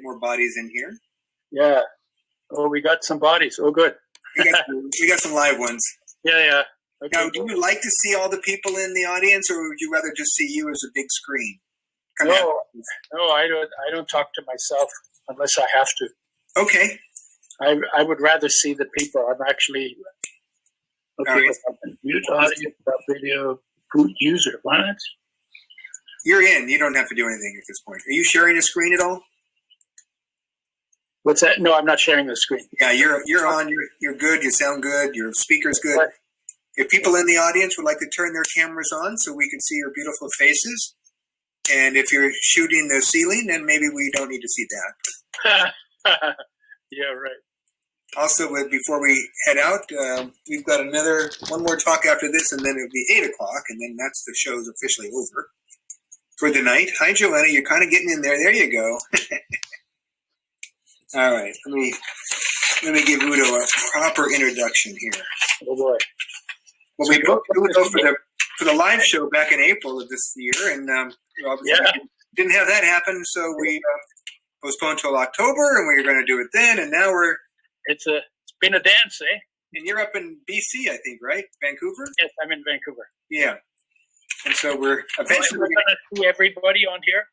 more bodies in here. Yeah. Oh, we got some bodies. Oh, good. We got some live ones. Yeah. Okay. Now, do you like to see all the people in the audience, or would you rather just see you as a big screen? No, I don't talk to myself unless I have to. Okay. I would rather see the people. I'm actually okay. Mute audio, video, boot user. What? You're in. You don't have to do anything at this point. Are you sharing a screen at all? What's that? No, I'm not sharing the screen. Yeah, you're on. You're good. You sound good. Your speaker's good. What? If people in the audience would like to turn their cameras on so we can see your beautiful faces, and if you're shooting the ceiling, then maybe we don't need to see that. Yeah, right. Also, before we head out, we've got one more talk after this, and then it'll be 8 o'clock, and then the show's officially over for the night. Hi, Joanna. You're kind of getting in there. There you go. All right. Let me give Udo a proper introduction here. Oh boy. Well, we booked Udo for the live show back in April of this year, and didn't have that happen, so we postponed till October, and we were going to do it then, and now it's been a dance, eh? And you're up in BC, I think, right? Vancouver? Yes, I'm in Vancouver. Yeah. And so we're eventually going to see everybody on here.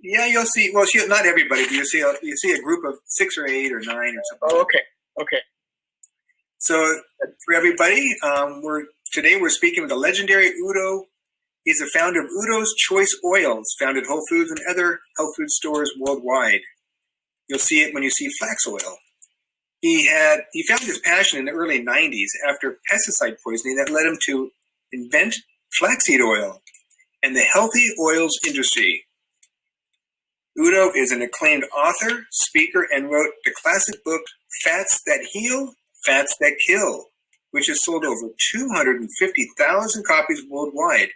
Yeah, you'll see. Well, not everybody, but you see a group of 6 or 8 or 9 or something. Oh, okay. So for everybody, today we're speaking with the legendary Udo. He's the founder of Udo's Choice Oils, found at Whole Foods and other health food stores worldwide. You'll see it when you see flax oil. He found his passion in the early 90s after pesticide poisoning that led him to invent flaxseed oil and the healthy oils industry. Udo is an acclaimed author, speaker, and wrote the classic book Fats That Heal, Fats That Kill, which has sold over 250,000 copies worldwide.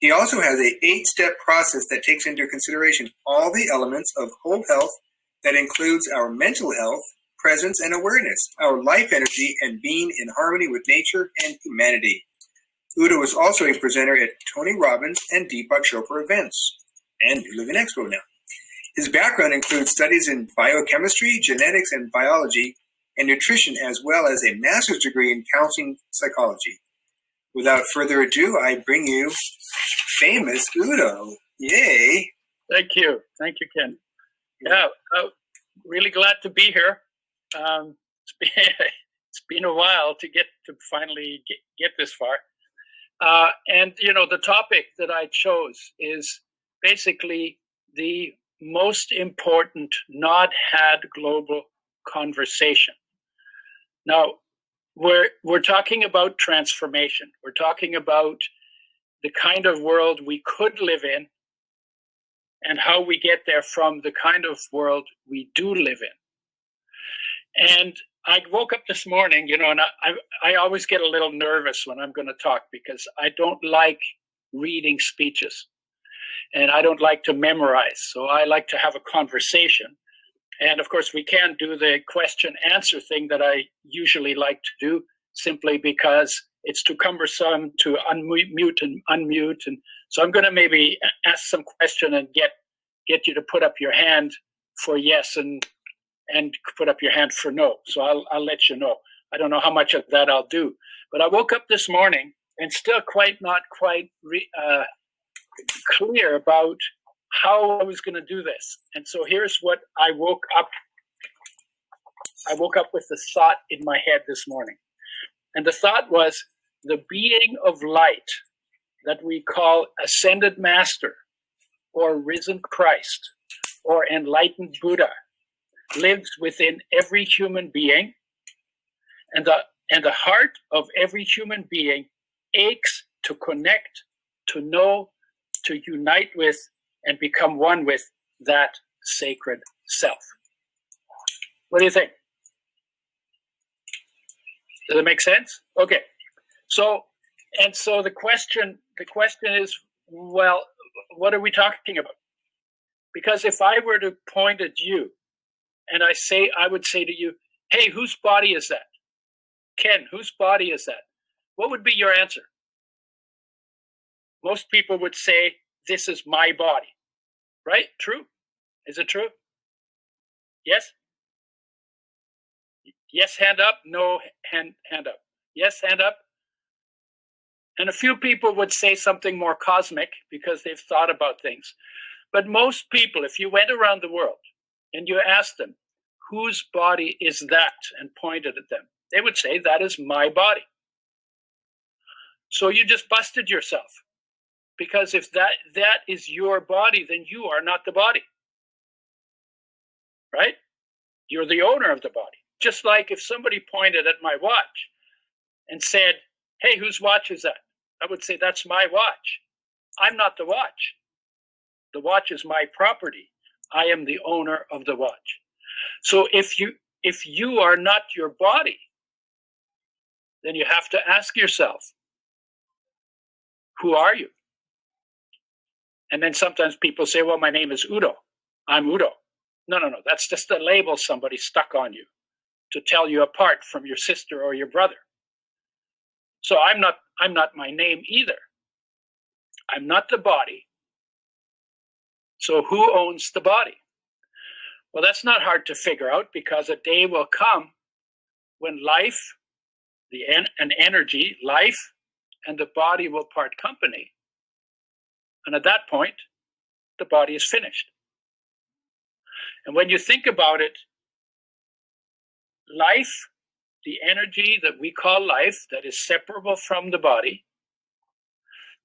He also has an 8-step process that takes into consideration all the elements of whole health that includes our mental health, presence and awareness, our life energy, and being in harmony with nature and humanity. Udo is also a presenter at Tony Robbins and Deepak Chopra events, and you live in Expo now. His background includes studies in biochemistry, genetics, and biology, and nutrition, as well as a master's degree in counseling psychology. Without further ado, I bring you famous Udo. Yay! Thank you, Ken. Yeah, really glad to be here. It's been a while to finally get this far. And the topic that I chose is basically the most important not had global conversation. Now, we're talking about transformation. We're talking about the kind of world we could live in and how we get there from the kind of world we do live in. And I woke up this morning, and I always get a little nervous when I'm going to talk because I don't like reading speeches and I don't like to memorize. So I like to have a conversation. And of course, we can't do the question answer thing that I usually like to do simply because it's too cumbersome to unmute and unmute. And so I'm going to maybe ask some question and get you to put up your hand for yes and put up your hand for no. So I'll let you know. I don't know how much of that I'll do. But I woke up this morning and still not quite clear about how I was going to do this. And so here's what I woke up with the thought in my head this morning. And the thought was the being of light that we call ascended master or risen Christ or enlightened Buddha lives within every human being, and the heart of every human being aches to connect, to know, to unite with, and become one with that sacred self. What do you think? Does it make sense? Okay. So the question is, well, what are we talking about? Because if I were to point at you and I would say to you, hey, whose body is that? Ken, whose body is that? What would be your answer? Most people would say, this is my body. Right? True? Is it true? Yes? Yes, hand up. No, hand up. Yes, hand up. And a few people would say something more cosmic because they've thought about things. But most people, if you went around the world and you asked them, whose body is that, and pointed at them, they would say, that is my body. So you just busted yourself. Because if that is your body, then you are not the body. Right? You're the owner of the body. Just like if somebody pointed at my watch and said, hey, whose watch is that? I would say, that's my watch. I'm not the watch. The watch is my property. I am the owner of the watch. So if you are not your body, then you have to ask yourself, who are you? And then sometimes people say, well, my name is Udo. I'm Udo. No. That's just a label somebody stuck on you to tell you apart from your sister or your brother. So I'm not my name either. I'm not the body. So who owns the body? Well, that's not hard to figure out, because a day will come when life, an energy, life, and the body will part company. And at that point, the body is finished. And when you think about it, life, the energy that we call life, that is separable from the body,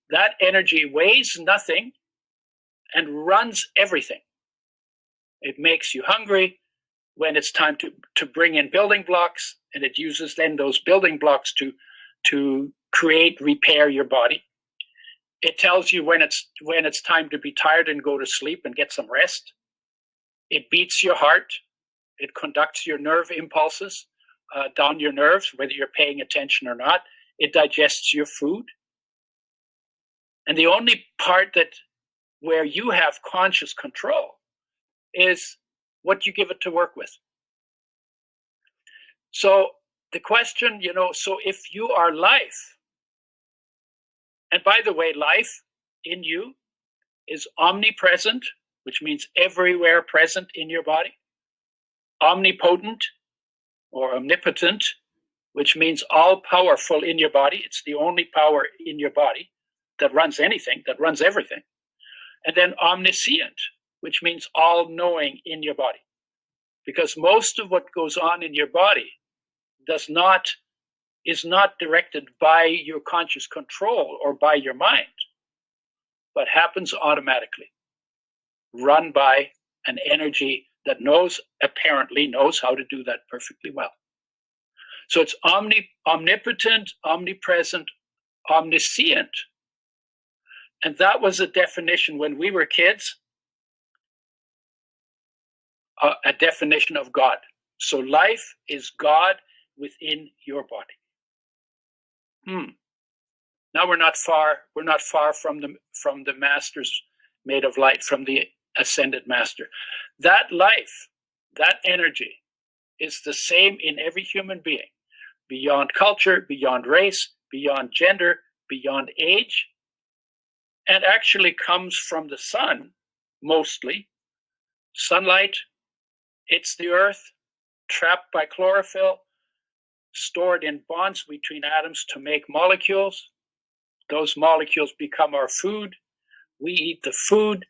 that energy weighs nothing and runs everything. It makes you hungry when it's time to bring in building blocks, and it uses then those building blocks to create, repair your body. It tells you when it's time to be tired and go to sleep and get some rest. It beats your heart. It conducts your nerve impulses down your nerves, whether you're paying attention or not. It digests your food. And the only part where you have conscious control is what you give it to work with. So the question, so if you are life, and by the way, life in you is omnipresent, which means everywhere present in your body, omnipotent or omnipotent, which means all powerful in your body. It's the only power in your body that runs anything, that runs everything. And then omniscient, which means all knowing in your body. Because most of what goes on in your body is not directed by your conscious control or by your mind, but happens automatically, run by an energy that apparently knows how to do that perfectly well. So it's omnipotent, omnipresent, omniscient. And that was a definition when we were kids, a definition of God. So life is God within your body. Now we're not far from the masters made of light, from the ascended master. That life, that energy is the same in every human being, beyond culture, beyond race, beyond gender, beyond age, and actually comes from the sun, mostly. Sunlight hits the earth, trapped by chlorophyll, stored in bonds between atoms to make molecules. Those molecules become our food. We eat the food.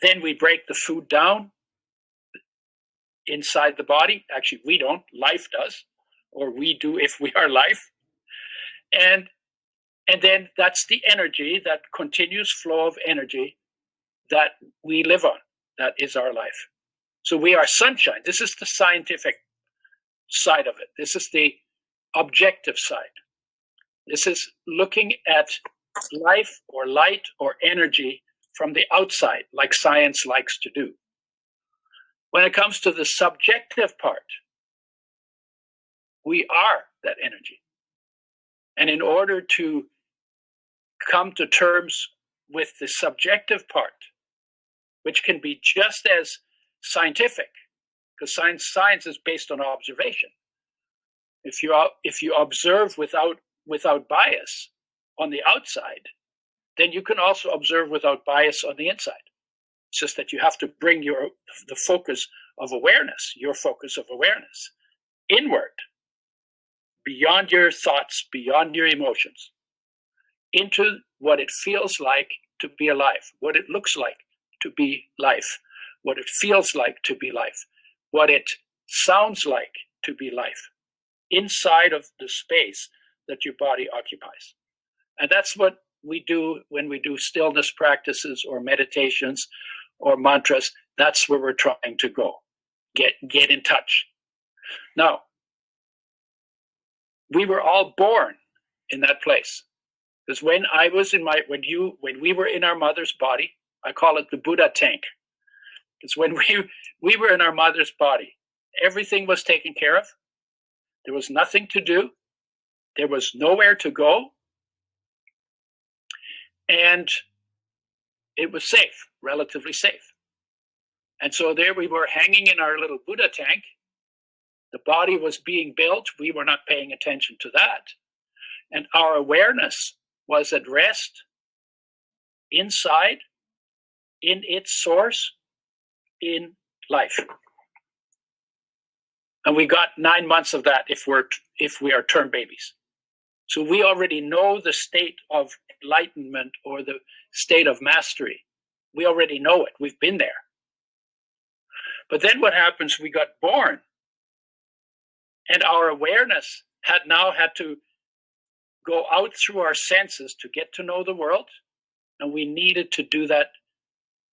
Then we break the food down inside the body. Actually, we don't. Life does, or we do if we are life. And then that's the energy, that continuous flow of energy that we live on. That is our life. So we are sunshine. This is the scientific side of it. This is the objective side. This is looking at life or light or energy from the outside, like science likes to do. When it comes to the subjective part, we are that energy. And in order to come to terms with the subjective part, which can be just as scientific, because science is based on observation. If you observe without bias on the outside, then you can also observe without bias on the inside. It's just that you have to bring the focus of awareness, your focus of awareness, inward, beyond your thoughts, beyond your emotions, into what it feels like to be alive, what it looks like to be life, what it feels like to be life, what it sounds like to be life, inside of the space that your body occupies. And that's what we do when we do stillness practices or meditations or mantras. That's where we're trying to go. Get in touch. Now, we were all born in that place. Because when we were in our mother's body, I call it the Buddha tank. Because when we were in our mother's body, everything was taken care of. There was nothing to do. There was nowhere to go. And it was safe, relatively safe. And so there we were hanging in our little Buddha tank. The body was being built. We were not paying attention to that. And our awareness was at rest inside, in its source, in life. And we got 9 months of that if we are term babies. So we already know the state of enlightenment or the state of mastery. We already know it. We've been there. But then what happens, we got born, and our awareness had to go out through our senses to get to know the world, and we needed to do that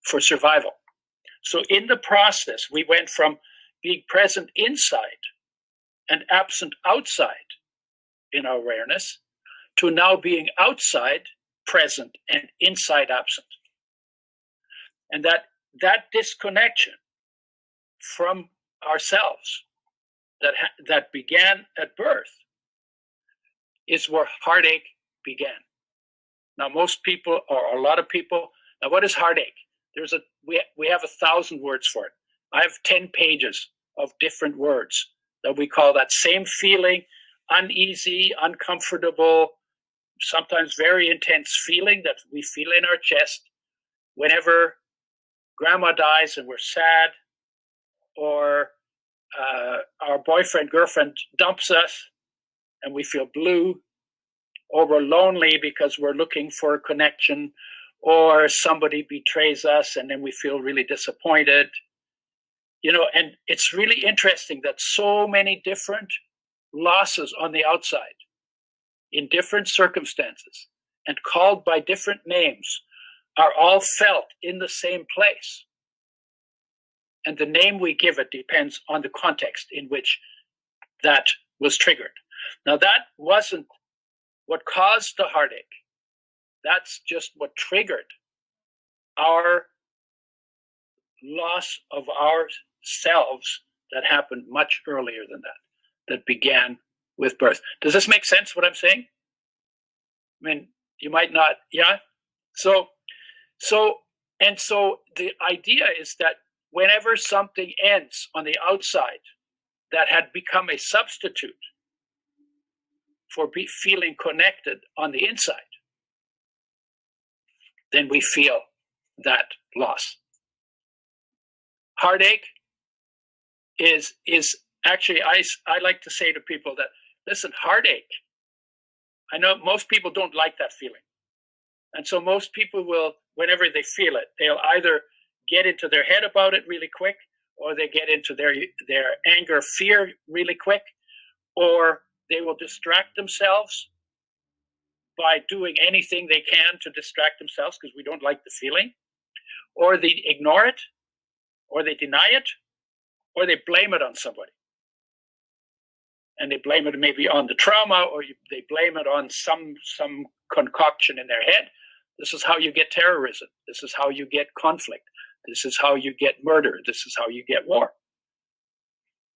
for survival. So in the process, we went from being present inside and absent outside in our awareness to now being outside present and inside absent. And that disconnection from ourselves that began at birth is where heartache began. Now, most people, or a lot of people, now what is heartache? We have 1,000 words for it. I have 10 pages of different words that we call that same feeling, uneasy, uncomfortable, sometimes very intense feeling that we feel in our chest whenever grandma dies and we're sad, or our boyfriend, girlfriend dumps us and we feel blue, or we're lonely because we're looking for a connection, or somebody betrays us and then we feel really disappointed. And it's really interesting that so many different losses on the outside in different circumstances and called by different names are all felt in the same place. And the name we give it depends on the context in which that was triggered. Now, that wasn't what caused the heartache. That's just what triggered our loss of ourselves that happened much earlier than that began with birth. Does this make sense, what I'm saying? I mean, you might not, yeah? So the idea is that whenever something ends on the outside that had become a substitute for feeling connected on the inside, then we feel that loss. Heartache is actually, I like to say to people that, listen, heartache, I know most people don't like that feeling. And so most people will, whenever they feel it, they'll either get into their head about it really quick, or they get into their anger, fear really quick, or they will distract themselves by doing anything they can to distract themselves because we don't like the feeling, or they ignore it, or they deny it, or they blame it on somebody. And they blame it maybe on the trauma, or they blame it on some concoction in their head. This is how you get terrorism. This is how you get conflict. This is how you get murder. This is how you get war.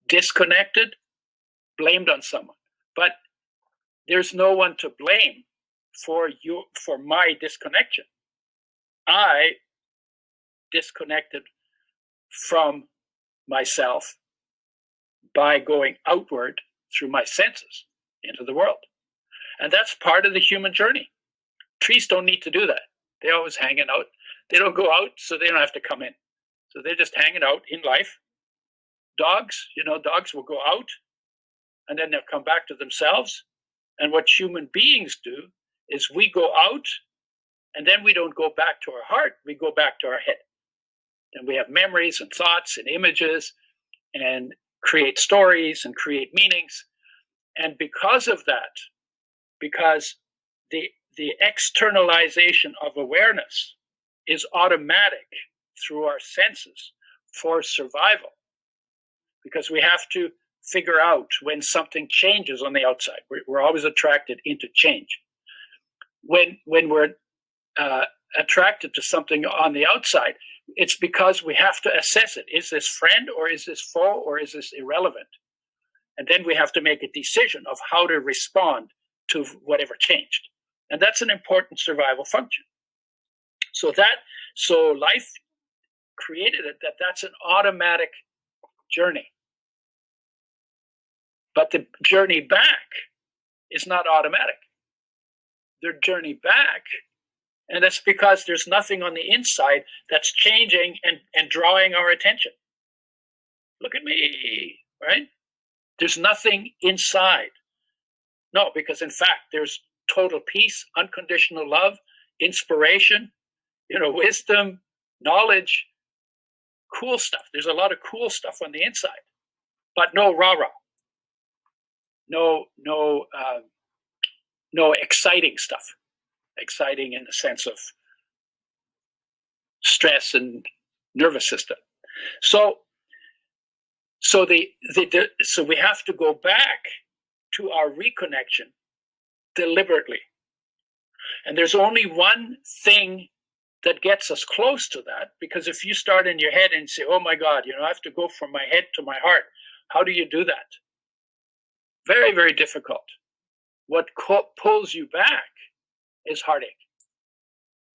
Disconnected, blamed on someone. But there's no one to blame for my disconnection. I disconnected from myself by going outward through my senses into the world. And that's part of the human journey. Trees don't need to do that. They're always hanging out. They don't go out, so they don't have to come in. So they're just hanging out in life. Dogs, dogs will go out and then they'll come back to themselves. And what human beings do is we go out and then we don't go back to our heart, we go back to our head. And we have memories and thoughts and images and create stories and create meanings. And because of that, because the externalization of awareness is automatic through our senses for survival, because we have to figure out when something changes on the outside. We're always attracted into change. When we're attracted to something on the outside, it's because we have to assess it. Is this friend or is this foe or is this irrelevant? And then we have to make a decision of how to respond to whatever changed. And that's an important survival function. So life created it, that's an automatic journey. But the journey back is not automatic. The journey back, and that's because there's nothing on the inside that's changing and drawing our attention. Look at me, right? There's nothing inside. No, because in fact, there's total peace, unconditional love, inspiration, wisdom, knowledge, cool stuff. There's a lot of cool stuff on the inside, but no rah-rah. No exciting stuff. Exciting in the sense of stress and nervous system. So we have to go back to our reconnection deliberately. And there's only one thing that gets us close to that, because if you start in your head and say, oh my God, I have to go from my head to my heart, how do you do that? Very, very difficult. What pulls you back is heartache.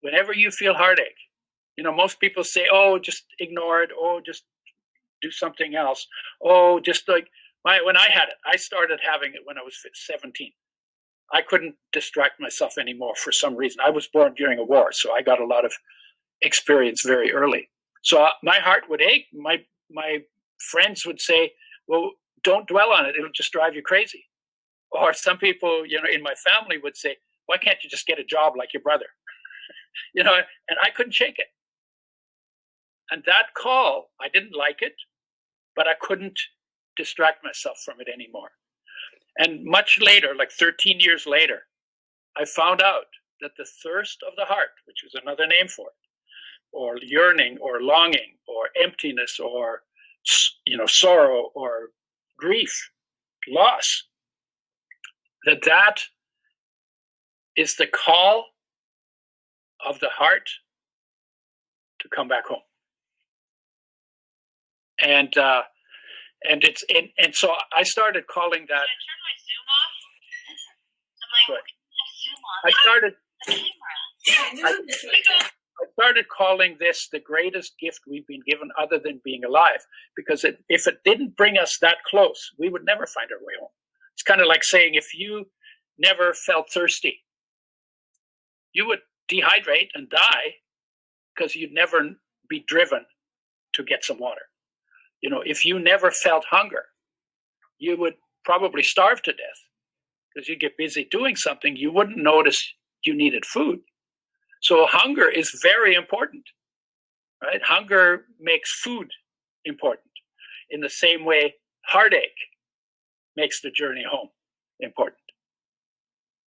Whenever you feel heartache, most people say, oh, just ignore it. Oh, just do something else. Oh, just like when I had it, I started having it when I was 17. I couldn't distract myself anymore for some reason. I was born during a war, so I got a lot of experience very early. So my heart would ache. My friends would say, well, don't dwell on it. It'll just drive you crazy. Or some people, in my family would say, why can't you just get a job like your brother? And I couldn't shake it. And that call, I didn't like it, but I couldn't distract myself from it anymore. And much later, like 13 years later, I found out that the thirst of the heart, which is another name for it, or yearning or longing or emptiness or, sorrow or grief, loss, that is the call of the heart to come back home. And so I started calling that. Can I turn my Zoom off? I started calling this the greatest gift we've been given other than being alive, because if it didn't bring us that close, we would never find our way home. It's kind of like saying if you never felt thirsty, you would dehydrate and die because you'd never be driven to get some water. If you never felt hunger, you would probably starve to death because you get busy doing something. You wouldn't notice you needed food. So hunger is very important, right? Hunger makes food important. In the same way, heartache makes the journey home important.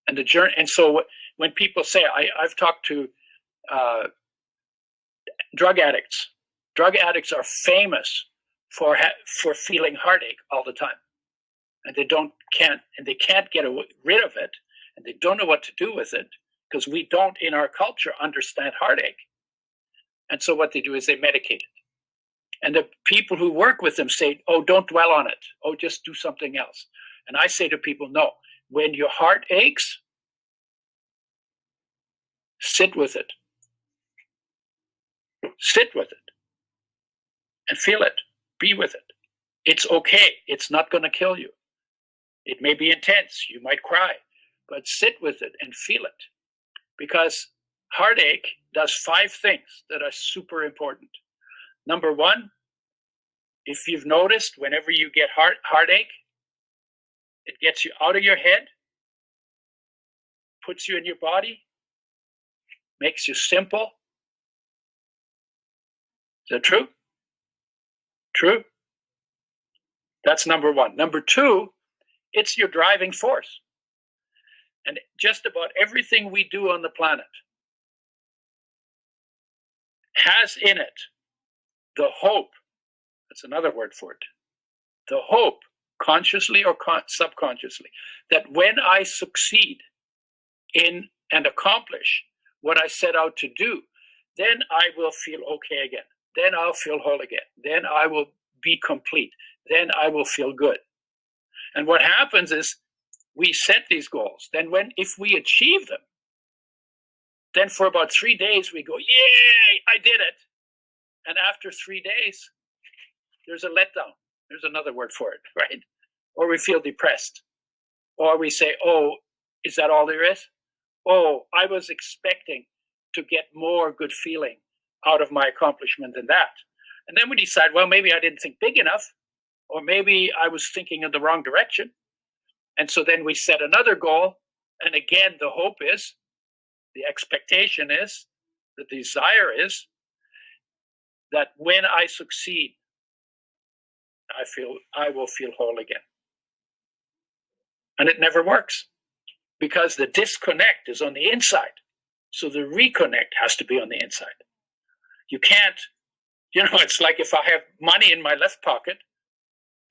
And so when people say, I've talked to drug addicts. Drug addicts are famous for feeling heartache all the time, and they can't get rid of it, and they don't know what to do with it because we don't in our culture understand heartache. And so what they do is they medicate it. And the people who work with them say, oh, don't dwell on it. Oh, just do something else. And I say to people, no, when your heart aches, sit with it. Sit with it and feel it. Be with it. It's okay. It's not going to kill you. It may be intense. You might cry, but sit with it and feel it. Because heartache does 5 things that are super important. Number 1, if you've noticed, whenever you get heartache, it gets you out of your head, puts you in your body, makes you simple. Is that true? True. That's number 1. Number 2, it's your driving force. And just about everything we do on the planet has in it the hope, that's another word for it, the hope, consciously or subconsciously, that when I succeed in and accomplish what I set out to do, then I will feel okay again. Then I'll feel whole again. Then I will be complete. Then I will feel good. And what happens is we set these goals. Then if we achieve them, then for about 3 days we go, yay, I did it. And after 3 days, there's a letdown. There's another word for it, right? Or we feel depressed. Or we say, oh, is that all there is? Oh, I was expecting to get more good feeling out of my accomplishment than that. And then we decide, well, maybe I didn't think big enough, or maybe I was thinking in the wrong direction. And so then we set another goal. And again, the hope is, the expectation is, the desire is that when I succeed, I will feel whole again. And it never works because the disconnect is on the inside. So the reconnect has to be on the inside. You can't, it's like if I have money in my left pocket,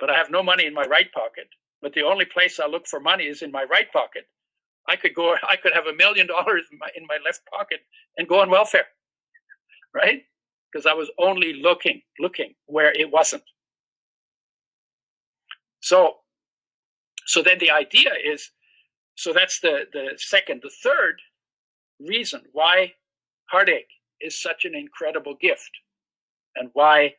but I have no money in my right pocket, but the only place I look for money is in my right pocket. I could have $1 million in my left pocket and go on welfare, right? Because I was only looking where it wasn't. So then the idea is, so that's the second. The third reason why heartache is such an incredible gift and why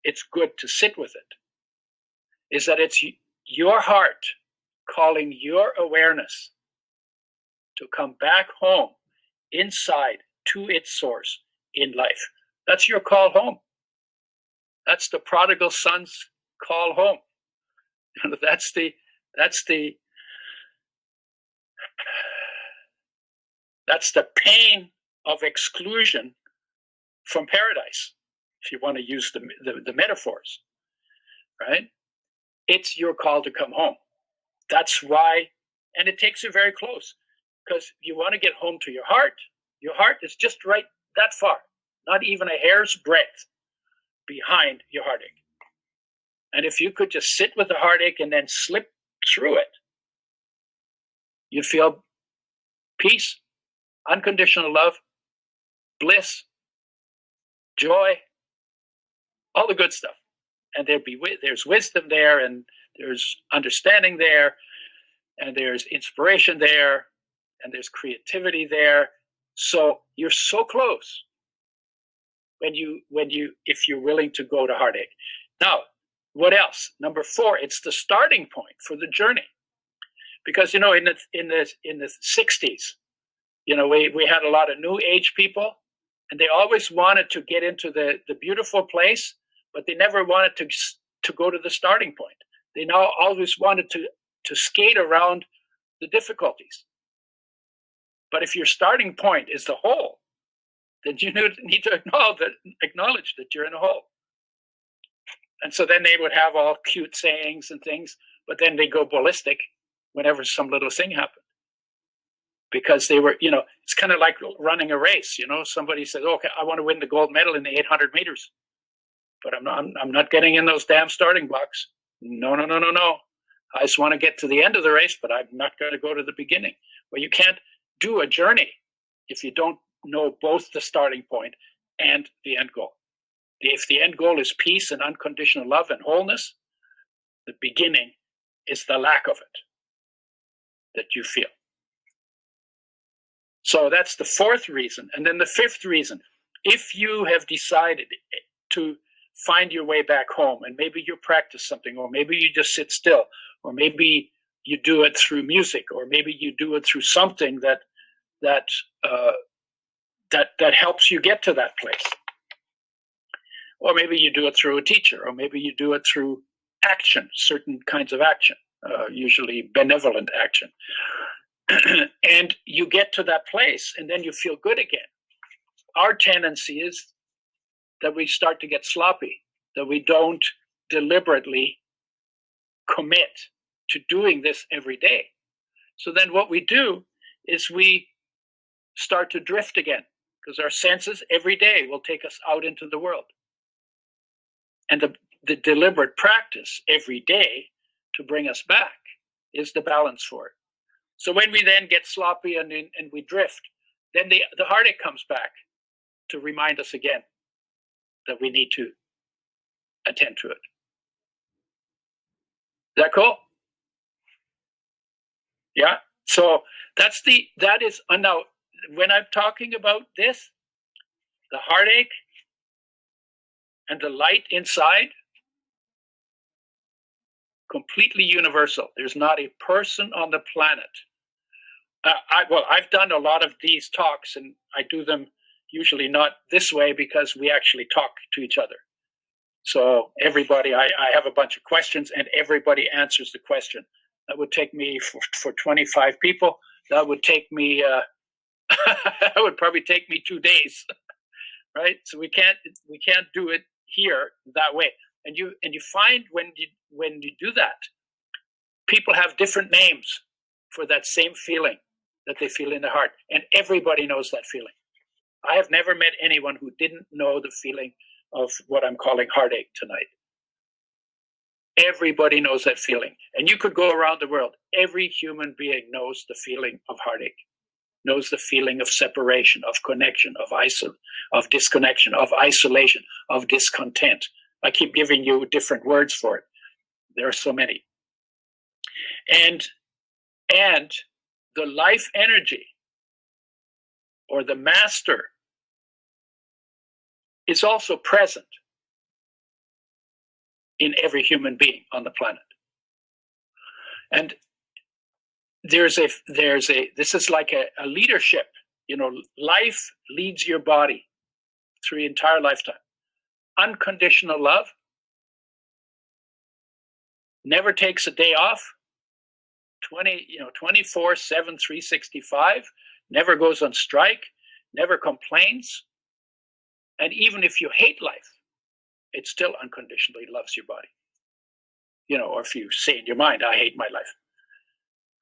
it's good to sit with it is that it's your heart calling your awareness to come back home inside to its source in life. That's your call home. That's the prodigal son's call home. That's the pain of exclusion from paradise, if you want to use the metaphors, right? It's your call to come home. That's why, and it takes you very close, because you want to get home to your heart. Your heart is just right that far, not even a hair's breadth behind your heartache. And if you could just sit with the heartache and then slip through it, you'd feel peace, unconditional love, bliss, joy, all the good stuff. And there's wisdom there, and there's understanding there, and there's inspiration there, and there's creativity there. So you're so close if you're willing to go to heartache. Now, what else? Number 4, it's the starting point for the journey. Because in the 60s, we had a lot of new age people, and they always wanted to get into the beautiful place, but they never wanted to go to the starting point. They now always wanted to skate around the difficulties. But if your starting point is the hole, then you need to acknowledge that you're in a hole. And so then they would have all cute sayings and things, but then they go ballistic whenever some little thing happened. Because they were, it's kind of like running a race. Somebody says, okay, I want to win the gold medal in the 800 meters, but I'm not getting in those damn starting blocks. No. I just want to get to the end of the race, but I'm not going to go to the beginning. Well, you can't do a journey if you don't know both the starting point and the end goal. If the end goal is peace and unconditional love and wholeness, the beginning is the lack of it that you feel. So that's the 4th reason. And then the 5th reason, if you have decided to find your way back home, and maybe you practice something, or maybe you just sit still, or maybe you do it through music, or maybe you do it through something that that helps you get to that place. Or maybe you do it through a teacher, or maybe you do it through action, certain kinds of action, usually benevolent action. And you get to that place and then you feel good again. Our tendency is that we start to get sloppy, that we don't deliberately commit to doing this every day. So then what we do is we start to drift again, because our senses every day will take us out into the world. And the deliberate practice every day to bring us back is the balance for it. So when we then get sloppy and we drift, then the heartache comes back to remind us again that we need to attend to it. Is that cool? Yeah. So that is now when I'm talking about this, the heartache and the light inside, completely universal. There's not a person on the planet. I've done a lot of these talks, and I do them usually not this way because we actually talk to each other. So everybody, I have a bunch of questions, and everybody answers the question. That would take me for 25 people. That would take me. That would probably take me 2 days, right? So we can't do it here that way. And you find when you do that, people have different names for that same feeling that they feel in their heart, and everybody knows that feeling. I have never met anyone who didn't know the feeling of what I'm calling heartache tonight. Everybody knows that feeling, and you could go around the world. Every human being knows the feeling of heartache, knows the feeling of separation, of connection, of disconnection, of isolation, of discontent. I keep giving you different words for it. There are so many. And the life energy, or the master, is also present in every human being on the planet. And this is like a leadership. Life leads your body through your entire lifetime. Unconditional love, never takes a day off, 24/7, 365, never goes on strike, never complains. And even if you hate life, it still unconditionally loves your body. Or if you say in your mind, I hate my life,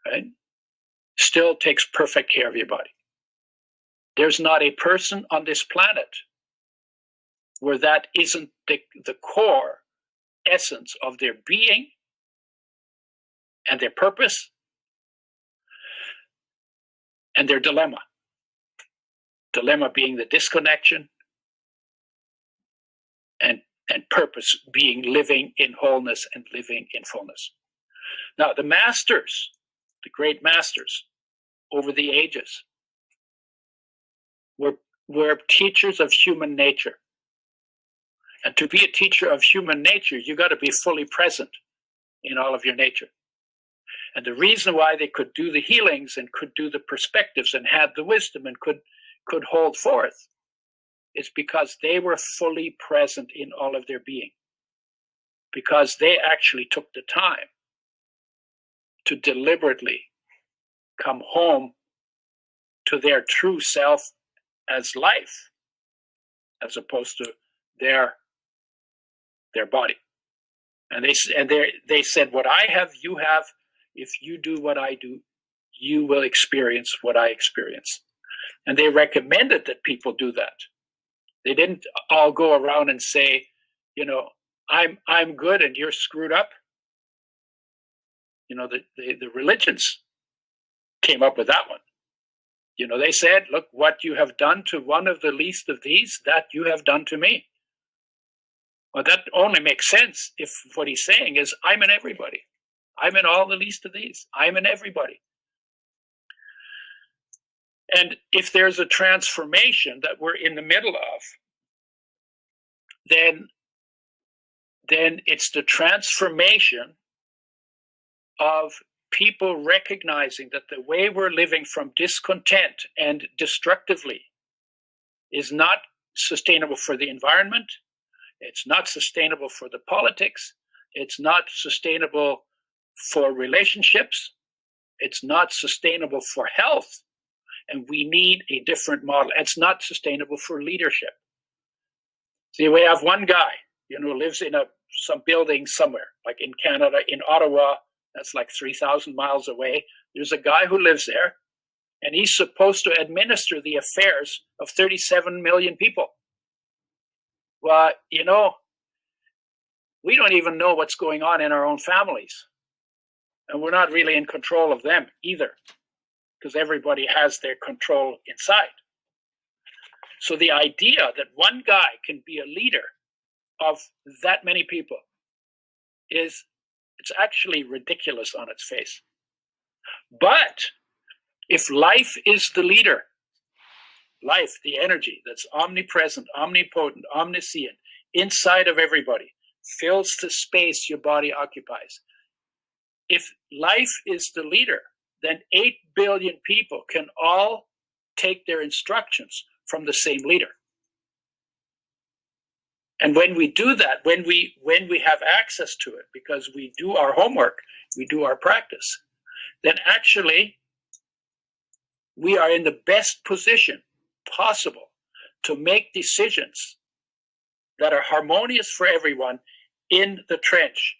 right? Still takes perfect care of your body. There's not a person on this planet where that isn't the core essence of their being and their purpose and their dilemma. Dilemma being the disconnection, and purpose being living in wholeness and living in fullness. Now, the masters, the great masters over the ages, were teachers of human nature. And to be a teacher of human nature, you got to be fully present in all of your nature. And the reason why they could do the healings and could do the perspectives and had the wisdom and could hold forth is because they were fully present in all of their being. Because they actually took the time to deliberately come home to their true self as life, as opposed to their body. And they said, what I have, you have. If you do what I do, you will experience what I experience. And they recommended that people do that. They didn't all go around and say, I'm good and you're screwed up. The religions came up with that one. They said, look, what you have done to one of the least of these, that you have done to me. Well, that only makes sense if what he's saying is, I'm in everybody. I'm in all the least of these. I'm in everybody. And if there's a transformation that we're in the middle of, then it's the transformation of people recognizing that the way we're living from discontent and destructively is not sustainable for the environment. It's not sustainable for the politics. It's not sustainable for relationships. It's not sustainable for health. And we need a different model. It's not sustainable for leadership. See, we have one guy, lives in some building somewhere, like in Canada, in Ottawa. That's like 3,000 miles away. There's a guy who lives there, and he's supposed to administer the affairs of 37 million people. Well, we don't even know what's going on in our own families. And we're not really in control of them either, because everybody has their control inside. So the idea that one guy can be a leader of that many people it's actually ridiculous on its face. But if life is the leader, life, the energy that's omnipresent, omnipotent, omniscient, inside of everybody, fills the space your body occupies. If life is the leader, then 8 billion people can all take their instructions from the same leader. And when we do that, when we have access to it, because we do our homework, we do our practice, then actually we are in the best position possible to make decisions that are harmonious for everyone in the trench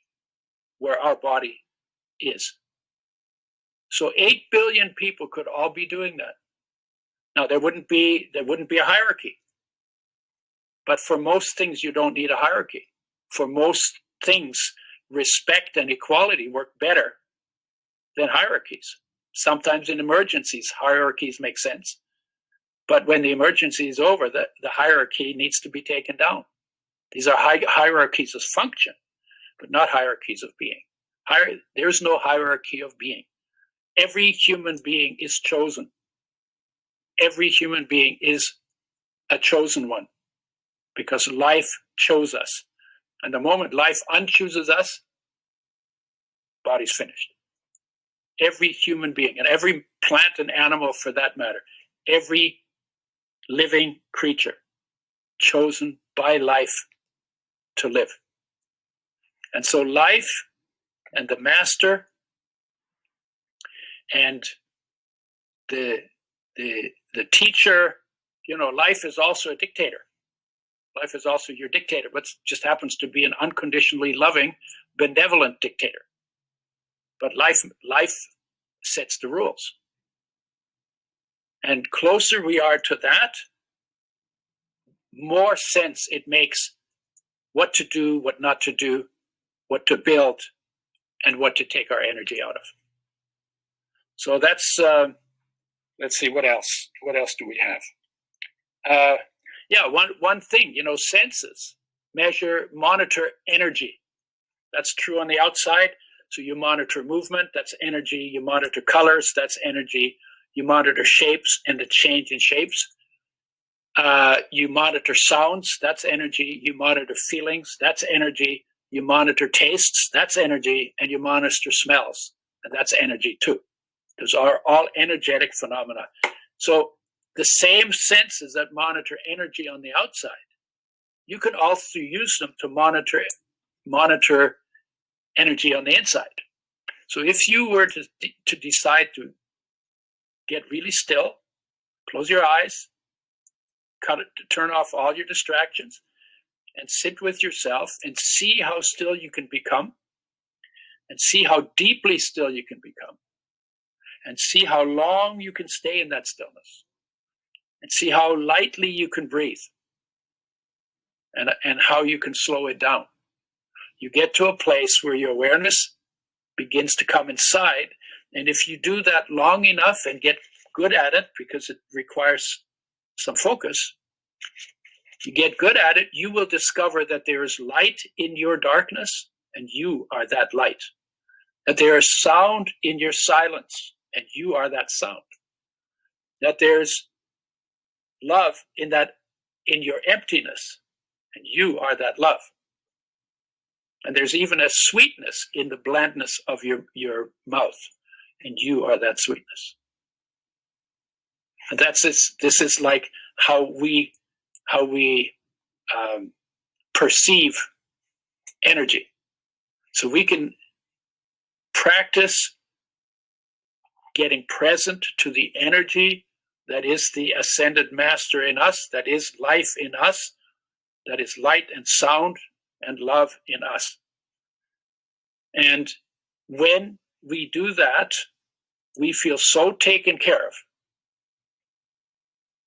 where our body is. So 8 billion people could all be doing that. Now there wouldn't be a hierarchy. But for most things, you don't need a hierarchy. For most things, respect and equality work better than hierarchies. Sometimes in emergencies, hierarchies make sense. But when the emergency is over, the hierarchy needs to be taken down. These are hierarchies of function, but not hierarchies of being. There's no hierarchy of being. Every human being is chosen. Every human being is a chosen one, because life chose us. And the moment life unchooses us, body's finished. Every human being, and every plant and animal for that matter, every living creature chosen by life to live. And so life and the master and the teacher, life is also a dictator. Life is also your dictator, but just happens to be an unconditionally loving, benevolent dictator. But life sets the rules. And closer we are to that, more sense it makes what to do, what not to do, what to build, and what to take our energy out of. So that's, let's see, what else? What else do we have? One thing, senses monitor energy. That's true on the outside. So you monitor movement, that's energy. You monitor colors, that's energy. You monitor shapes and the change in shapes. You monitor sounds, that's energy. You monitor feelings, that's energy. You monitor tastes, that's energy. And you monitor smells, and that's energy too. Those are all energetic phenomena. So the same senses that monitor energy on the outside, you can also use them to monitor energy on the inside. So if you were to decide to get really still, close your eyes, turn off all your distractions, and sit with yourself and see how still you can become, and see how deeply still you can become, and see how long you can stay in that stillness, and see how lightly you can breathe, and how you can slow it down. You get to a place where your awareness begins to come inside. And if you do that long enough and get good at it, because it requires some focus, you get good at it, you will discover that there is light in your darkness, and you are that light. That there is sound in your silence, and you are that sound. That there's love in your emptiness, and you are that love. And there's even a sweetness in the blandness of your mouth, and you are that sweetness. And this is like how we perceive energy. So we can practice getting present to the energy that is the ascended master in us, that is life in us, that is light and sound and love in us. And when we do that, we feel so taken care of.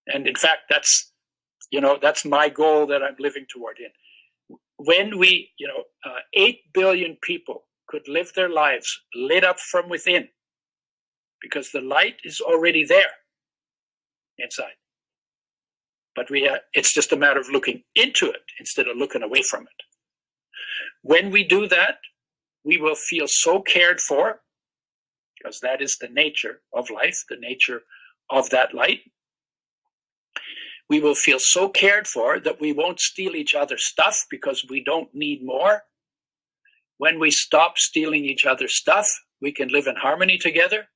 And in fact, that's my goal that I'm living toward. When we, 8 billion people could live their lives lit up from within, because the light is already there inside. But it's just a matter of looking into it instead of looking away from it. When we do that, we will feel so cared for, because that is the nature of life, the nature of that light. We will feel so cared for that we won't steal each other's stuff because we don't need more. When we stop stealing each other's stuff, we can live in harmony together.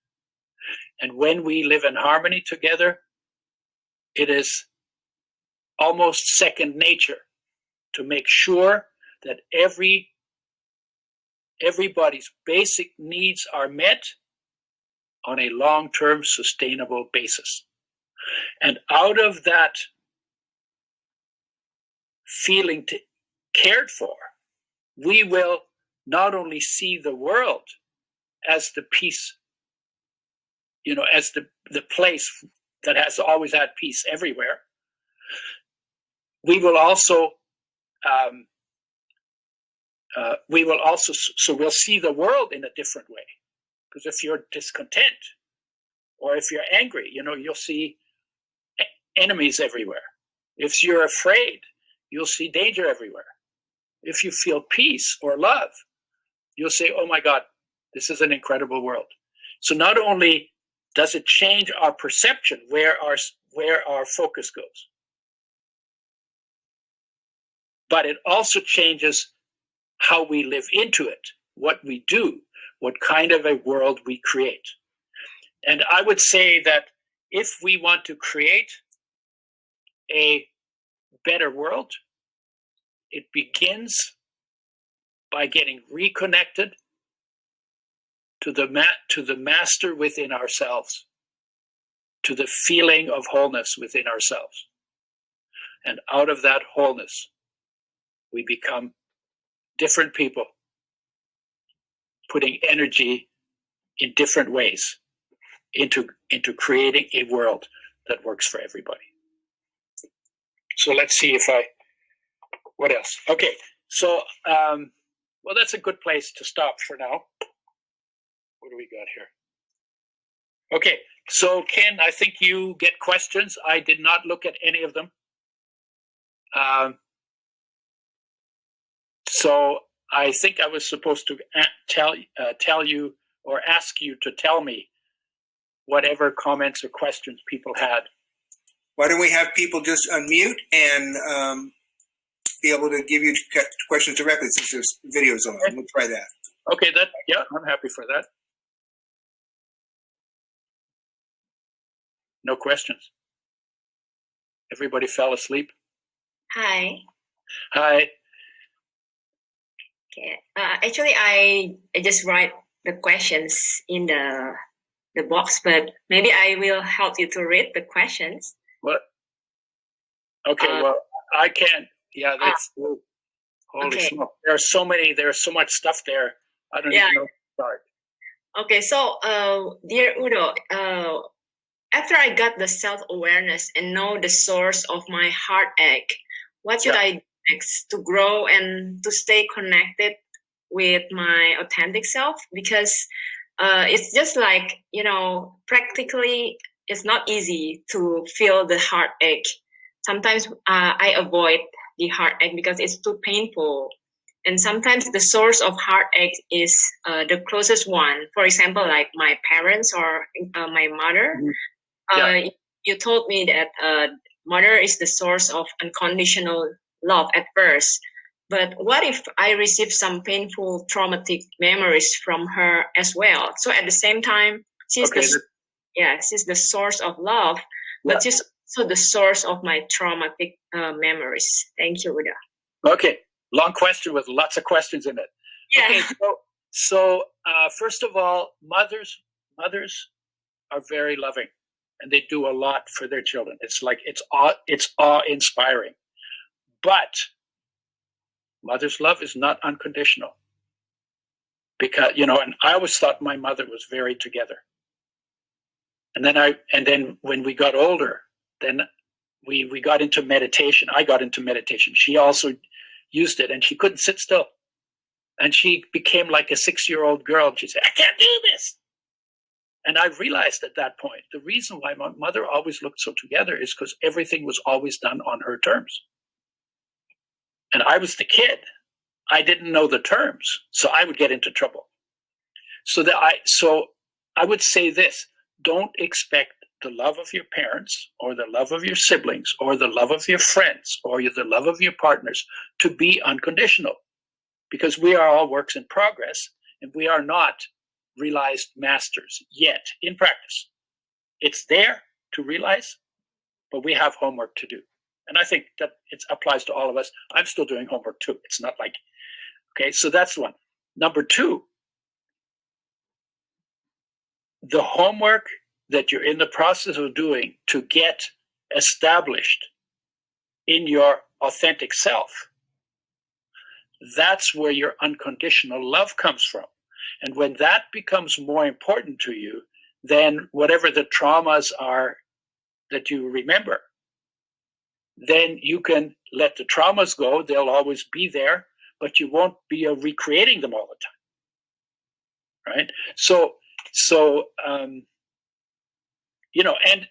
And when we live in harmony together, it is almost second nature to make sure that everybody's basic needs are met on a long-term sustainable basis. And out of that feeling cared for, we will not only see the world as the peace, as the place that has always had peace everywhere. We will also we'll see the world in a different way. Because if you're discontent or if you're angry, you'll see enemies everywhere. If you're afraid, you'll see danger everywhere. If you feel peace or love, you'll say, oh my God, this is an incredible world. So not only does it change our perception, where our focus goes, but it also changes how we live into it, what we do, what kind of a world we create. And I would say that if we want to create a better world, it begins by getting reconnected to the master within ourselves, to the feeling of wholeness within ourselves. And out of that wholeness, we become different people, putting energy in different ways into creating a world that works for everybody. So let's see what else? Okay, so, well, that's a good place to stop for now. What do we got here? Okay, so Ken, I think you get questions. I did not look at any of them. So I think I was supposed to tell you or ask you to tell me whatever comments or questions people had. Why don't we have people just unmute and be able to give you questions directly since there's videos on. We'll try that. Okay, I'm happy for that. No questions. Everybody fell asleep. Hi. Hi. Okay. Actually, I just write the questions in the box, but maybe I will help you to read the questions. What? Okay. Well, I can't. Yeah, that's holy smoke. There's so much stuff there. I don't even know where to start. Okay. So, dear Udo, after I got the self-awareness and know the source of my heartache, what should I do next to grow and to stay connected with my authentic self? Because it's just like, practically it's not easy to feel the heartache. Sometimes I avoid the heartache because it's too painful. And sometimes the source of heartache is the closest one. For example, like my parents or my mother. You told me that mother is the source of unconditional love at first. But what if I receive some painful, traumatic memories from her as well? So at the same time, she's the source of love, but she's so the source of my traumatic memories. Thank you, Uda. Okay, long question with lots of questions in it. Yeah. Okay, so first of all, mothers are very loving, and they do a lot for their children. It's like it's awe-inspiring. But mother's love is not unconditional, because and I always thought my mother was very together. And then when we got older, then we got into meditation. I got into meditation. She also used it, and she couldn't sit still. And she became like a 6-year-old girl. She said, "I can't do this." And I realized at that point, the reason why my mother always looked so together is because everything was always done on her terms. And I was the kid. I didn't know the terms, so I would get into trouble. So I would say this: don't expect the love of your parents or the love of your siblings or the love of your friends or the love of your partners to be unconditional, because we are all works in progress, and we are not realized masters yet in practice. It's there to realize, but we have homework to do. And I think that it applies to all of us. I'm still doing homework too. It's not like, okay, so that's one. Number two, the homework that you're in the process of doing to get established in your authentic self, that's where your unconditional love comes from. And when that becomes more important to you, then whatever the traumas are that you remember, then you can let the traumas go. They'll always be there, but you won't be recreating them all the time, right? So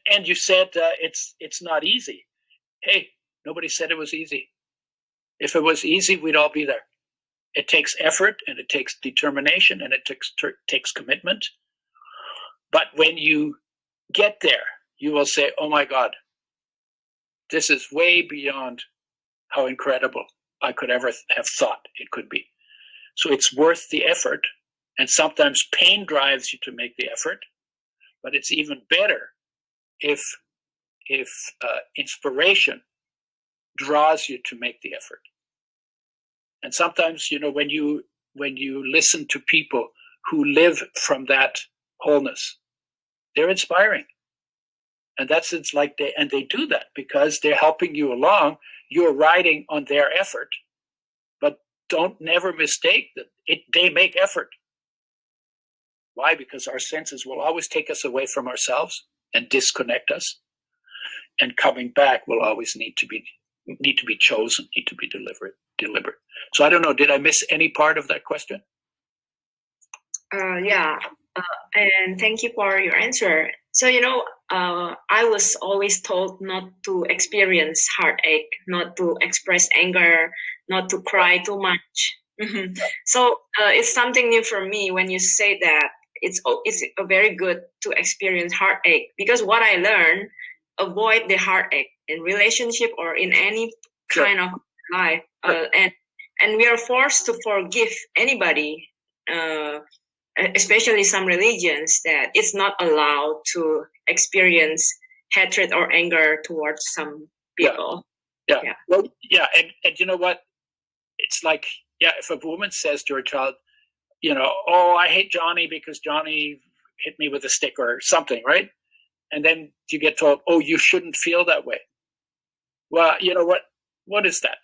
and you said it's not easy. Hey, nobody said it was easy. If it was easy, we'd all be there. It takes effort, and it takes determination, and it takes commitment. But when you get there, you will say, "Oh my God, this is way beyond how incredible I could ever have thought it could be." So it's worth the effort. And sometimes pain drives you to make the effort, but it's even better if inspiration draws you to make the effort. And sometimes, when you listen to people who live from that wholeness, they're inspiring. And they do that because they're helping you along. You're riding on their effort, but don't never mistake that they make effort. Why? Because our senses will always take us away from ourselves and disconnect us. And coming back will always need to be chosen, need to be deliberate. So I don't know, did I miss any part of that question? Yeah. And thank you for your answer. So, I was always told not to experience heartache, not to express anger, not to cry too much. So it's something new for me when you say that it's very good to experience heartache, because what I learned, avoid the heartache in relationship or in any kind of life. And we are forced to forgive anybody, especially some religions, that it's not allowed to experience hatred or anger towards some people. Yeah. Well, yeah. And you know what? It's like, if a woman says to her child, "Oh, I hate Johnny because Johnny hit me with a stick," or something, right? And then you get told, "Oh, you shouldn't feel that way." Well, you know what? What is that?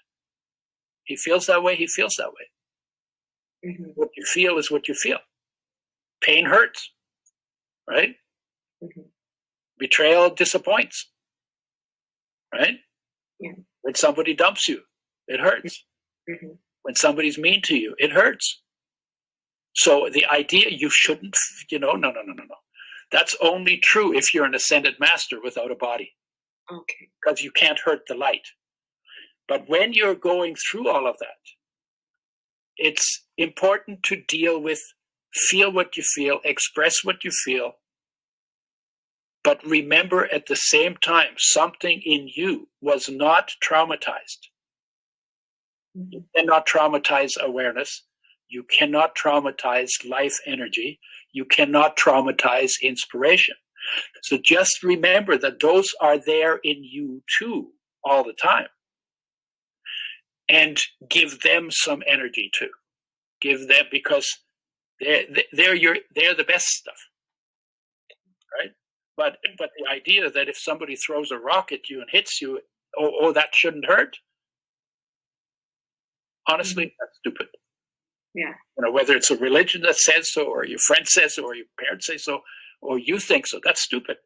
He feels that way. He feels that way. Mm-hmm. What you feel is what you feel. Pain hurts, right? Mm-hmm. Betrayal disappoints, right? Yeah. When somebody dumps you, it hurts. Mm-hmm. When somebody's mean to you, it hurts. So the idea you shouldn't, no. That's only true if you're an ascended master without a body. Okay. Because you can't hurt the light. But when you're going through all of that, it's important to feel what you feel, express what you feel, but remember at the same time, something in you was not traumatized. Mm-hmm. You cannot traumatize awareness. You cannot traumatize life energy. You cannot traumatize inspiration. So just remember that those are there in you too, all the time. And give them some energy too. Give them, because they're the best stuff, right? But the idea that if somebody throws a rock at you and hits you, oh, that shouldn't hurt. Honestly, that's stupid. Yeah. Whether it's a religion that says so, or your friend says so, or your parents say so, or you think so, that's stupid.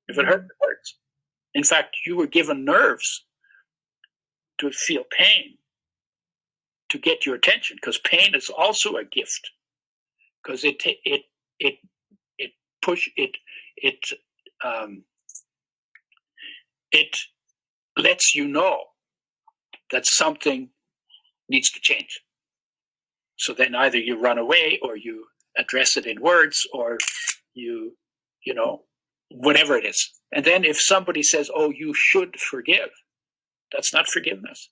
If it hurts, it hurts. In fact, you were given nerves to feel pain, to get your attention, because pain is also a gift, because it lets you know that something needs to change. So then either you run away, or you address it in words, or you whatever it is. And then if somebody says, oh, you should forgive, that's not forgiveness.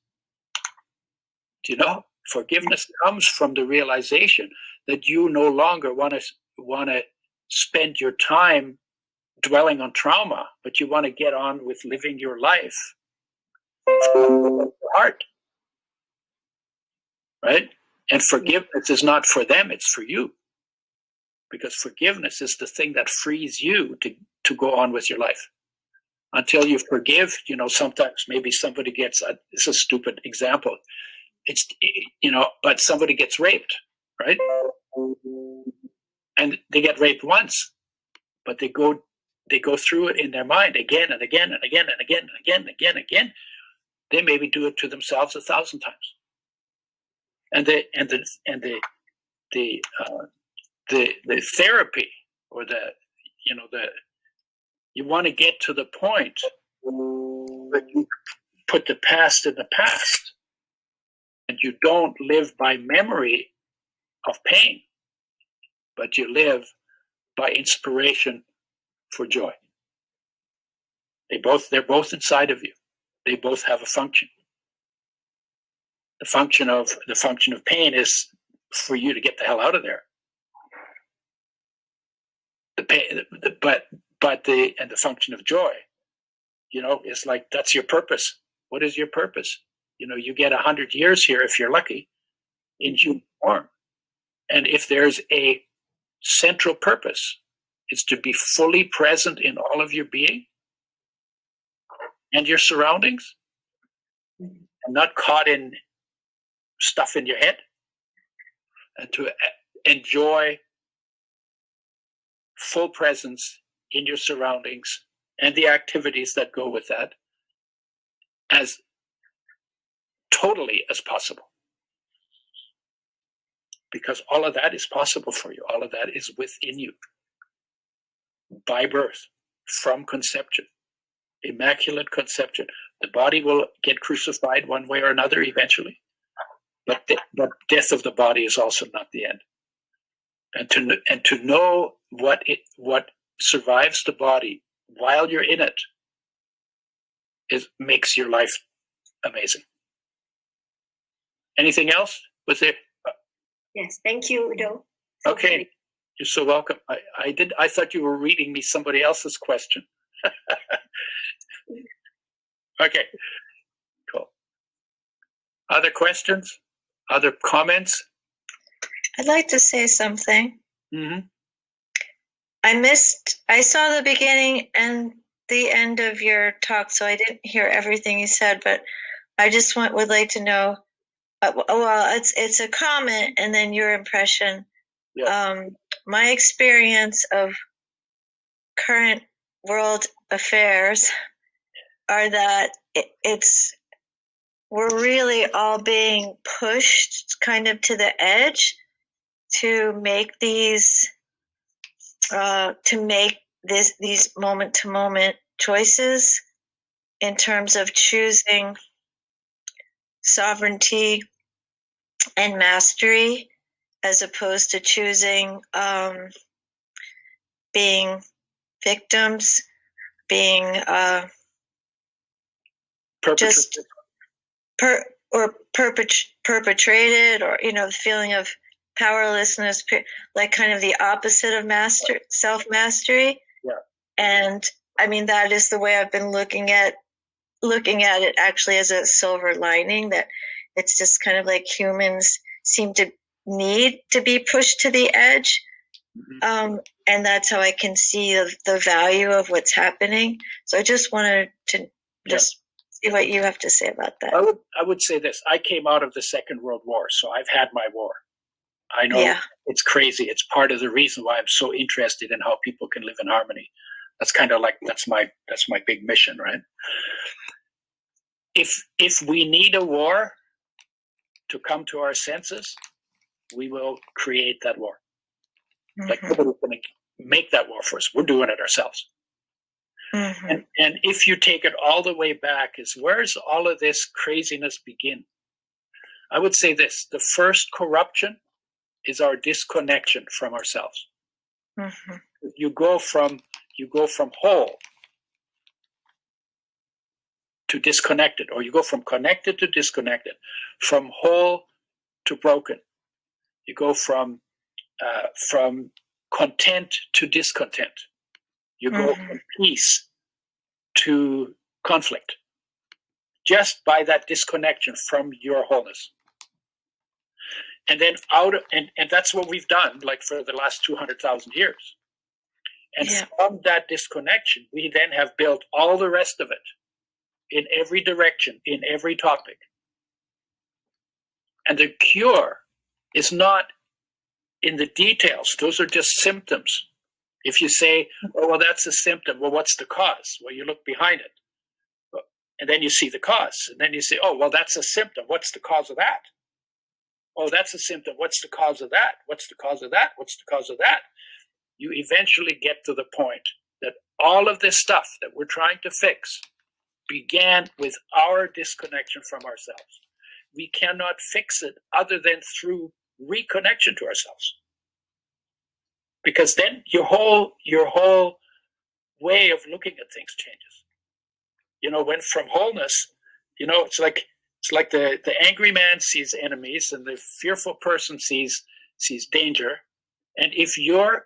Do you know? Forgiveness comes from the realization that you no longer want to spend your time dwelling on trauma, but you want to get on with living your life from your heart. Right? And forgiveness is not for them, it's for you. Because forgiveness is the thing that frees you to go on with your life. Until you forgive, sometimes maybe somebody gets, it's a stupid example, but somebody gets raped, right? And they get raped once, but they go through it in their mind again and again and again and again and again and again and again. They maybe do it to themselves 1,000 times. And the therapy, or you want to get to the point that you put the past in the past, and you don't live by memory of pain, but you live by inspiration for joy. They're both inside of you. They both have a function. The function of pain is for you to get the hell out of there. The pain, but the function of joy, is like, that's your purpose. What is your purpose? You get 100 years here if you're lucky, in human form. And if there's a central purpose, it's to be fully present in all of your being and your surroundings, and not caught in stuff in your head, and to enjoy full presence in your surroundings and the activities that go with that as totally as possible. Because all of that is possible for you. All of that is within you. By birth, from conception, immaculate conception. The body will get crucified one way or another eventually. But death of the body is also not the end. And to know what survives the body while you're in it makes your life amazing. Anything else? Was there? Yes, thank you, Udo. Okay, you're so welcome. I thought you were reading me somebody else's question. Okay, cool. Other questions? Other comments? I'd like to say something. Mm-hmm. I saw the beginning and the end of your talk, so I didn't hear everything you said, but I just would like to know, it's a comment and then your impression. Yeah. My experience of current world affairs are that we're really all being pushed kind of to the edge to make these moment to moment choices in terms of choosing sovereignty and mastery, as opposed to choosing being victims, being just perpetrated, or the feeling of powerlessness, like kind of the opposite of self-mastery. Yeah. And I mean, that is the way I've been looking at it actually as a silver lining, that it's just kind of like humans seem to need to be pushed to the edge. And that's how I can see the value of what's happening. So I just wanted to just see what you have to say about that. I would say this. I came out of the Second World War, so I've had my war. I know it's crazy. It's part of the reason why I'm so interested in how people can live in harmony. That's kind of like that's my big mission, right? If we need a war to come to our senses, we will create that war. Like nobody's going to make that war for us. We're doing it ourselves. And if you take it all the way back, is where's all of this craziness begin? I would say this: the first corruption is our disconnection from ourselves. You go from whole to disconnected, or you go from connected to disconnected, from whole to broken. You go from content to discontent. You go from peace to conflict, just by that disconnection from your wholeness. And then and that's what we've done, like for the last 200,000 years. And from that disconnection, we then have built all the rest of it in every direction, in every topic. And the cure is not in the details. Those are just symptoms. If you say, oh, well, that's a symptom. Well, what's the cause? Well, you look behind it. And then you see the cause. And then you say, oh, well, that's a symptom. What's the cause of that? Oh, that's a symptom. What's the cause of that? What's the cause of that? What's the cause of that? You eventually get to the point that all of this stuff that we're trying to fix began with our disconnection from ourselves. We cannot fix it other than through reconnection to ourselves. Because then your whole way of looking at things changes. You know, when from wholeness, you know, it's like the angry man sees enemies and the fearful person sees danger. And if you're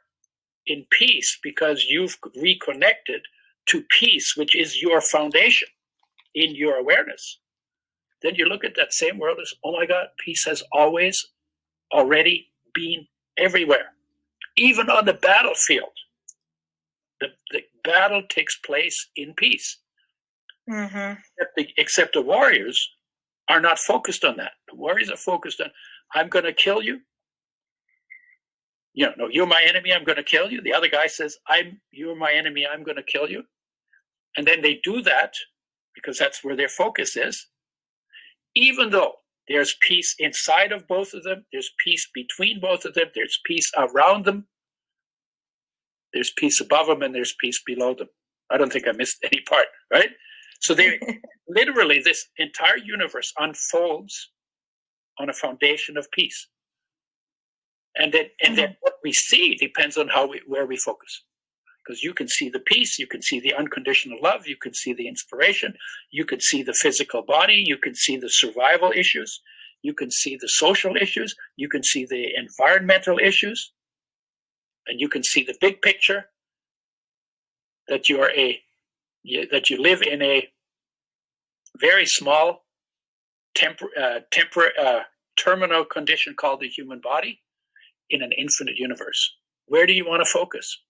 in peace because you've reconnected to peace, which is your foundation in your awareness, then you look at that same world as, oh my God, peace has already been everywhere. Even on the battlefield, the battle takes place in peace. Except the warriors are not focused on that. The warriors are focused on, I'm going to kill you. You know, no, you're my enemy, I'm going to kill you. The other guy says, you're my enemy, I'm going to kill you. And then they do that because that's where their focus is. Even though there's peace inside of both of them, there's peace between both of them, there's peace around them, there's peace above them, and there's peace below them. I don't think I missed any part, right? So literally this entire universe unfolds on a foundation of peace. And then what we see depends on where we focus. Because you can see the peace, you can see the unconditional love, you can see the inspiration, you can see the physical body, you can see the survival issues, you can see the social issues, you can see the environmental issues, and you can see the big picture that you live in a very small terminal condition called the human body in an infinite universe. Where do you want to focus?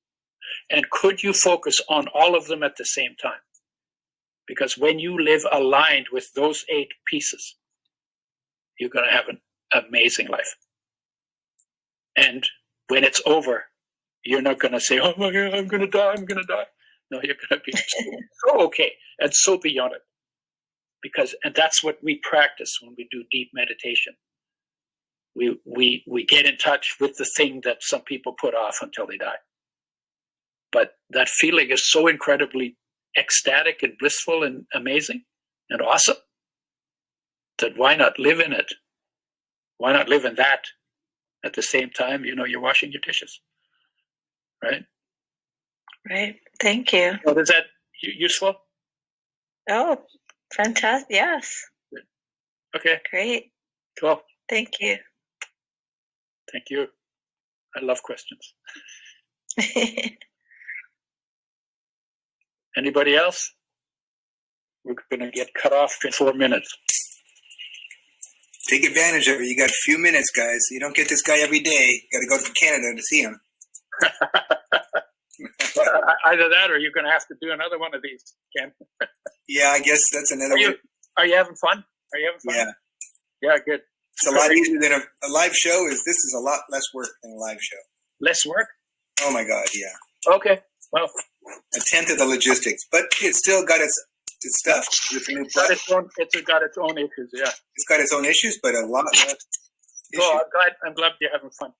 And could you focus on all of them at the same time? Because when you live aligned with those 8 pieces, you're going to have an amazing life. And when it's over, you're not going to say, oh my God, I'm going to die. No, you're going to be so okay and so beyond it. And that's what we practice when we do deep meditation. We get in touch with the thing that some people put off until they die. But that feeling is so incredibly ecstatic and blissful and amazing and awesome that why not live in it? Why not live in that at the same time, you're washing your dishes, right? Right. Thank you. So is that useful? Oh, fantastic. Yes. Okay. Great. Cool. Thank you. Thank you. I love questions. Anybody else? We're going to get cut off in 4 minutes. Take advantage of it. You got a few minutes, guys. You don't get this guy every day. Got to go to Canada to see him. Either that, or you're going to have to do another one of these, Ken. Yeah, I guess that's another one. Are you having fun? Are you having fun? Yeah. Yeah, good. It's a lot easier than a live show. This is a lot less work than a live show. Less work? Oh my God, yeah. Okay. Well, a tenth of the logistics, but it's still got its stuff. It's got its own issues. Yeah. It's got its own issues, but a lot less. Oh, I'm glad you're having fun.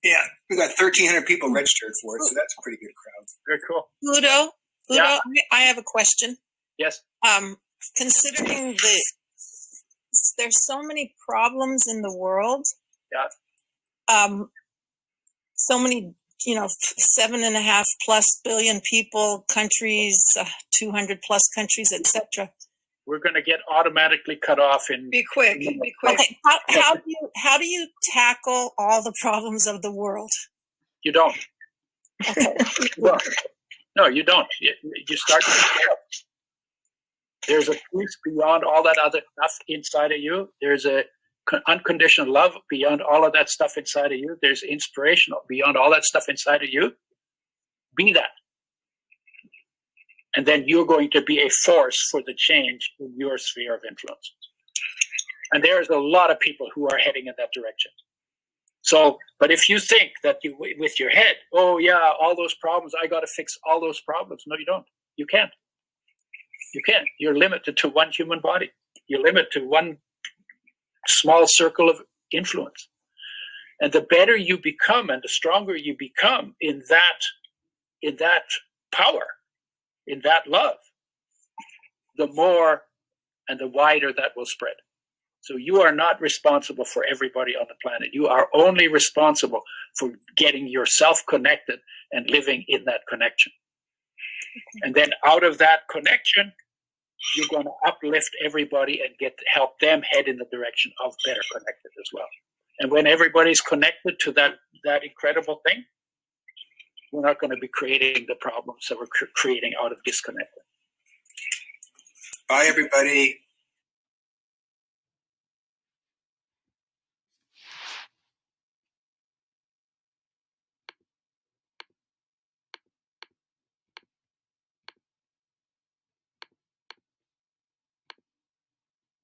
Yeah, we got 1,300 people registered for it, so that's a pretty good crowd. Very cool. Udo, Yeah. I have a question. Yes. Considering there's so many problems in the world. Yeah. So many, 7.5+ billion people, countries, 200+ countries, etc. We're going to get automatically cut off in. Be quick. Okay. How do you tackle all the problems of the world? You don't. Okay. Well, no, you don't. You start. There's a peace beyond all that other stuff inside of you. There's a unconditional love beyond all of that stuff inside of you. There's inspiration beyond all that stuff inside of you. Be that. And then you're going to be a force for the change in your sphere of influence. And there's a lot of people who are heading in that direction. So, but if you think that you, with your head, oh yeah, all those problems, I got to fix all those problems. No, you don't. You can't. You can't. You're limited to one human body. You're limited to one small circle of influence. And the better you become and the stronger you become in that power, in that love, the more and the wider that will spread. So you are not responsible for everybody on the planet. You are only responsible for getting yourself connected and living in that connection. And then out of that connection, you're going to uplift everybody and help them head in the direction of better connected as well. And when everybody's connected to that incredible thing, we're not going to be creating the problems that we're creating out of disconnect. Bye, everybody.